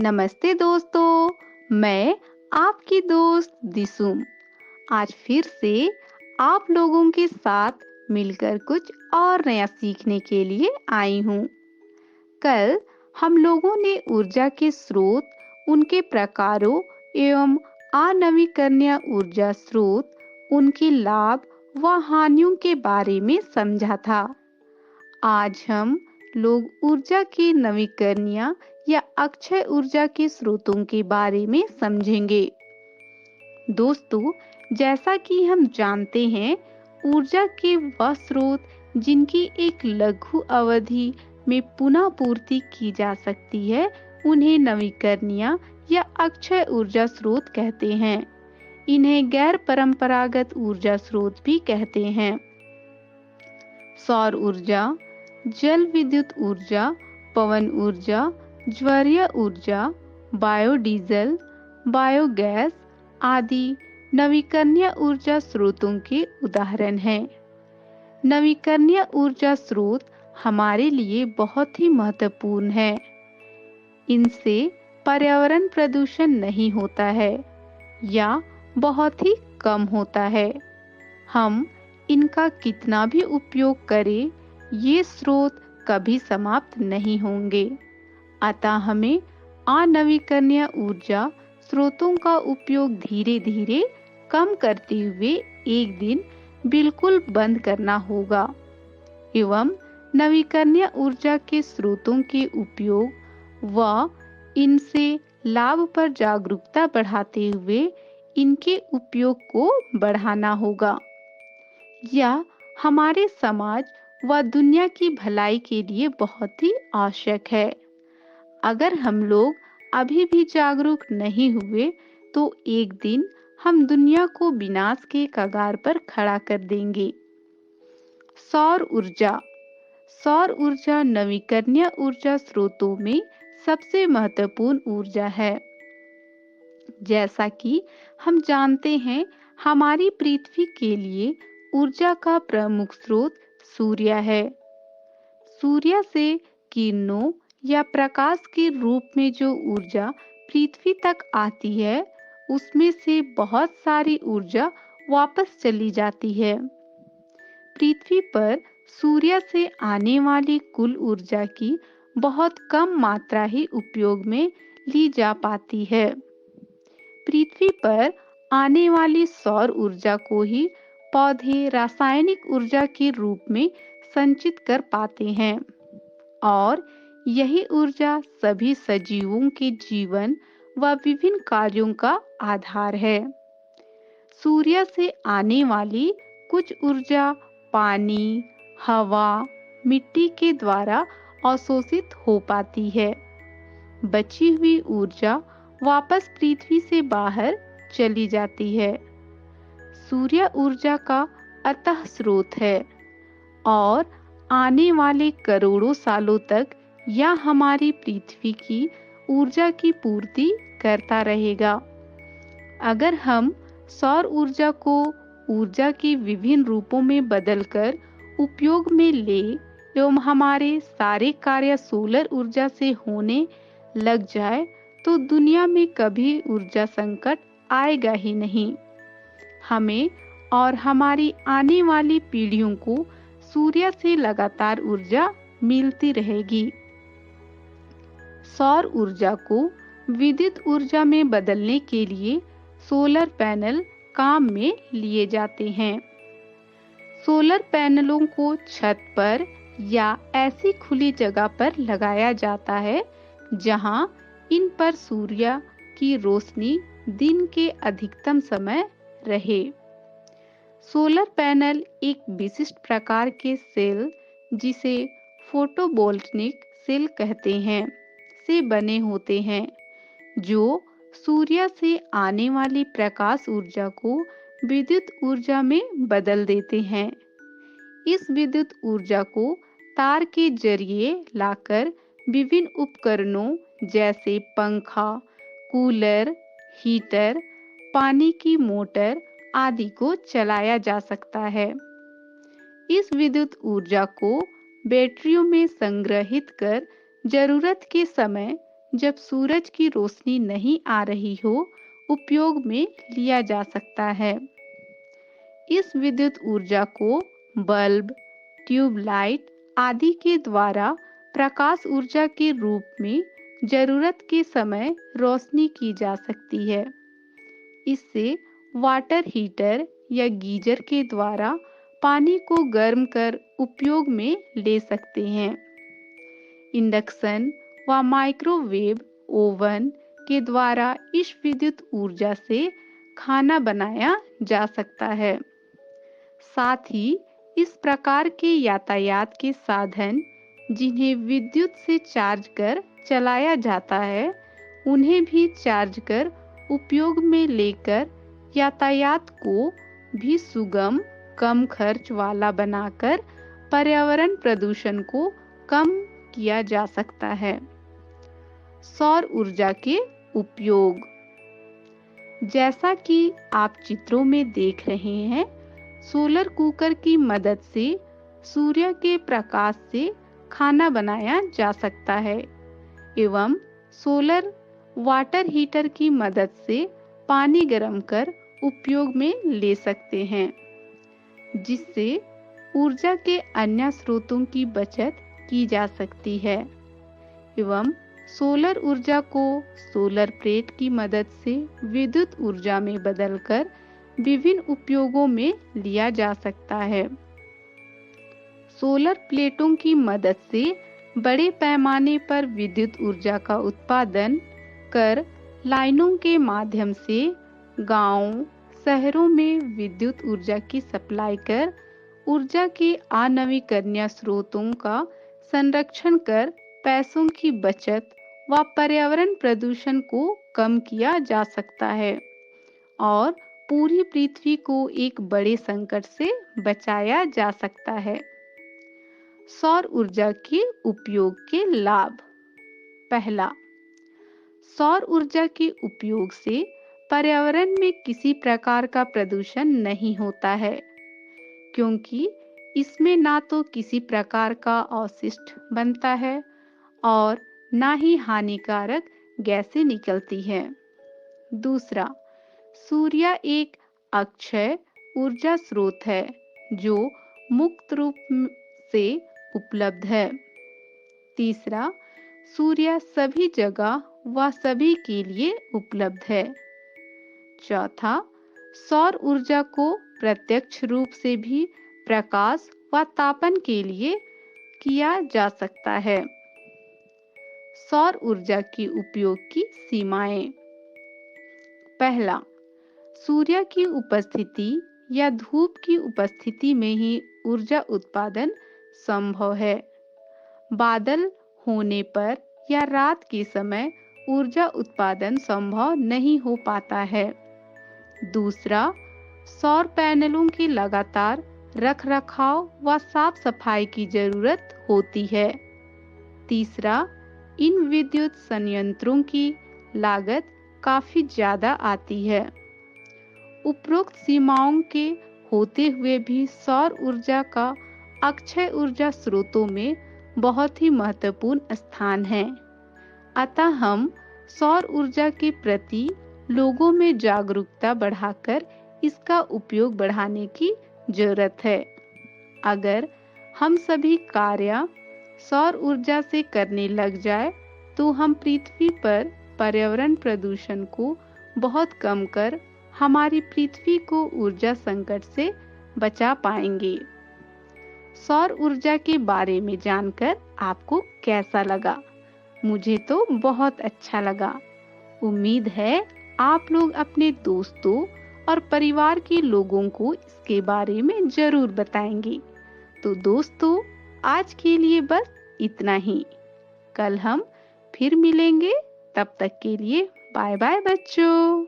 नमस्ते दोस्तों, मैं आपकी दोस्त दिसुम आज फिर से आप लोगों के साथ मिलकर कुछ और नया सीखने के लिए आई हूँ। कल हम लोगों ने ऊर्जा के स्रोत, उनके प्रकारों एवं अनवीकरणीय ऊर्जा स्रोत, उनके लाभ व हानियों के बारे में समझा था। आज हम लोग ऊर्जा की नवीकरणीय या अक्षय ऊर्जा के स्रोतों के बारे में समझेंगे। दोस्तों, जैसा कि हम जानते हैं, ऊर्जा के वह स्रोत जिनकी एक लघु अवधि में पुनः पूर्ति की जा सकती है, उन्हें नवीकरणीय या अक्षय ऊर्जा स्रोत कहते हैं। इन्हें गैर परंपरागत ऊर्जा स्रोत भी कहते हैं। सौर ऊर्जा, जल विद्युत ऊर्जा, पवन ऊर्जा, ज्वारीय ऊर्जा, बायोडीजल, बायोगैस आदि नवीकरणीय ऊर्जा स्रोतों के उदाहरण हैं। नवीकरणीय ऊर्जा स्रोत हमारे लिए बहुत ही महत्वपूर्ण है। इनसे पर्यावरण प्रदूषण नहीं होता है या बहुत ही कम होता है। हम इनका कितना भी उपयोग करें, ये स्रोत कभी समाप्त नहीं होंगे। अतः हमें अनवीकरणीय ऊर्जा स्रोतों का उपयोग धीरे-धीरे कम करते हुए एक दिन बिल्कुल बंद करना होगा एवं नवीकरणीय ऊर्जा के स्रोतों के उपयोग व इनसे लाभ पर जागरूकता बढ़ाते हुए इनके उपयोग को बढ़ाना होगा। यह हमारे समाज व दुनिया की भलाई के लिए बहुत ही आवश्यक है। अगर हम लोग अभी भी जागरूक नहीं हुए, तो एक दिन हम दुनिया को विनाश के कगार पर खड़ा कर देंगे। सौर ऊर्जा। सौर ऊर्जा नवीकरणीय ऊर्जा स्रोतों में सबसे महत्वपूर्ण ऊर्जा है। जैसा कि हम जानते हैं, हमारी पृथ्वी के लिए ऊर्जा का प्रमुख स्रोत सूर्य है। सूर्य से किरणों या प्रकाश के रूप में जो ऊर्जा पृथ्वी तक आती है, उसमें से बहुत सारी ऊर्जा वापस चली जाती है। पृथ्वी पर सूर्य से आने वाली कुल ऊर्जा की बहुत कम मात्रा ही उपयोग में ली जा पाती है। पृथ्वी पर आने वाली सौर ऊर्जा को ही पौधे रासायनिक ऊर्जा के रूप में संचित कर पाते हैं और यही ऊर्जा सभी सजीवों के जीवन व विभिन्न कार्यों का आधार है। सूर्य से आने वाली कुछ ऊर्जा पानी, हवा, मिट्टी के द्वारा अवशोषित हो पाती है। बची हुई ऊर्जा वापस पृथ्वी से बाहर चली जाती है। सूर्य ऊर्जा का अतः स्रोत है और आने वाले करोड़ों सालों तक यह हमारी पृथ्वी की ऊर्जा की पूर्ति करता रहेगा। अगर हम सौर ऊर्जा को ऊर्जा के विभिन्न रूपों में बदलकर उपयोग में ले एवं हमारे सारे कार्य सोलर ऊर्जा से होने लग जाए, तो दुनिया में कभी ऊर्जा संकट आएगा ही नहीं। हमें और हमारी आने वाली पीढ़ियों को सूर्य से लगातार ऊर्जा मिलती रहेगी। सौर ऊर्जा को विद्युत ऊर्जा में बदलने के लिए सोलर पैनल काम में लिए जाते हैं। सोलर पैनलों को छत पर या ऐसी खुली जगह पर लगाया जाता है जहां इन पर सूर्य की रोशनी दिन के अधिकतम समय रहे। सोलर पैनल एक विशिष्ट प्रकार के सेल, जिसे फोटोवोल्टिक सेल कहते हैं, से बने होते हैं, जो सूर्य से आने वाली प्रकाश ऊर्जा को विद्युत ऊर्जा में बदल देते हैं। इस विद्युत ऊर्जा को तार के जरिए लाकर विभिन्न उपकरणों जैसे पंखा, कूलर, हीटर, पानी की मोटर आदि को चलाया जा सकता है। इस विद्युत ऊर्जा को बैटरियों में संग्रहित कर जरूरत के समय जब सूरज की रोशनी नहीं आ रही हो, उपयोग में लिया जा सकता है। इस विद्युत ऊर्जा को बल्ब, ट्यूबलाइट आदि के द्वारा प्रकाश ऊर्जा के रूप में जरूरत के समय रोशनी की जा सकती है। इससे वाटर हीटर या गीजर के द्वारा पानी को गर्म कर उपयोग में ले सकते हैं। इंडक्शन व माइक्रोवेव ओवन के द्वारा इस विद्युत ऊर्जा से खाना बनाया जा सकता है। साथ ही इस प्रकार के यातायात के साधन जिन्हें विद्युत से चार्ज कर चलाया जाता है, उन्हें भी चार्ज कर उपयोग में लेकर यातायात को भी सुगम, कम खर्च वाला बनाकर पर्यावरण प्रदूषण को कम किया जा सकता है। सौर ऊर्जा के उपयोग, जैसा कि आप चित्रों में देख रहे हैं, सोलर कुकर की मदद से सूर्य के प्रकाश से खाना बनाया जा सकता है एवं सोलर वाटर हीटर की मदद से पानी गर्म कर उपयोग में ले सकते हैं, जिससे ऊर्जा के अन्य स्रोतों की बचत की जा सकती है एवं सोलर ऊर्जा को सोलर प्लेट की मदद से विद्युत ऊर्जा में बदलकर विभिन्न उपयोगों में लिया जा सकता है। सोलर प्लेटों की मदद से बड़े पैमाने पर विद्युत ऊर्जा का उत्पादन कर लाइनों के माध्यम से गांवों, शहरों में विद्युत ऊर्जा की सप्लाई कर ऊर्जा के अनवीकरणीय स्रोतों का संरक्षण कर पैसों की बचत व पर्यावरण प्रदूषण को कम किया जा सकता है और पूरी पृथ्वी को एक बड़े संकट से बचाया जा सकता है। सौर ऊर्जा के उपयोग के लाभ। पहला, सौर ऊर्जा के उपयोग से पर्यावरण में किसी प्रकार का प्रदूषण नहीं होता है, क्योंकि इसमें ना तो किसी प्रकार का अवशिष्ट बनता है और ना ही हानिकारक गैसें निकलती हैं। दूसरा, सूर्य एक अक्षय ऊर्जा स्रोत है जो मुक्त रूप से उपलब्ध है। तीसरा, सूर्य सभी जगह व सभी के लिए उपलब्ध है। चौथा, सौर ऊर्जा को प्रत्यक्ष रूप से भी प्रकाश व तापन के लिए किया जा सकता है। सौर ऊर्जा के उपयोग की सीमाएं। पहला, सूर्य की उपस्थिति या धूप की उपस्थिति में ही ऊर्जा उत्पादन संभव है। बादल होने पर या रात के समय ऊर्जा उत्पादन संभव नहीं हो पाता है। दूसरा, सौर पैनलों की लगातार रखरखाव व साफ सफाई की जरूरत होती है। तीसरा, इन विद्युत संयंत्रों की लागत काफी ज्यादा आती है। उपरोक्त सीमाओं के होते हुए भी सौर ऊर्जा का अक्षय ऊर्जा स्रोतों में बहुत ही महत्वपूर्ण स्थान है। अतः हम सौर ऊर्जा के प्रति लोगों में जागरूकता बढ़ाकर इसका उपयोग बढ़ाने की जरूरत है। अगर हम सभी कार्य सौर ऊर्जा से करने लग जाए तो हम पृथ्वी पर पर्यावरण प्रदूषण को बहुत कम कर हमारी पृथ्वी को ऊर्जा संकट से बचा पाएंगे। सौर ऊर्जा के बारे में जानकर आपको कैसा लगा? मुझे तो बहुत अच्छा लगा। उम्मीद है आप लोग अपने दोस्तों और परिवार के लोगों को इसके बारे में जरूर बताएंगे। तो दोस्तों, आज के लिए बस इतना ही। कल हम फिर मिलेंगे। तब तक के लिए बाय बाय बच्चों।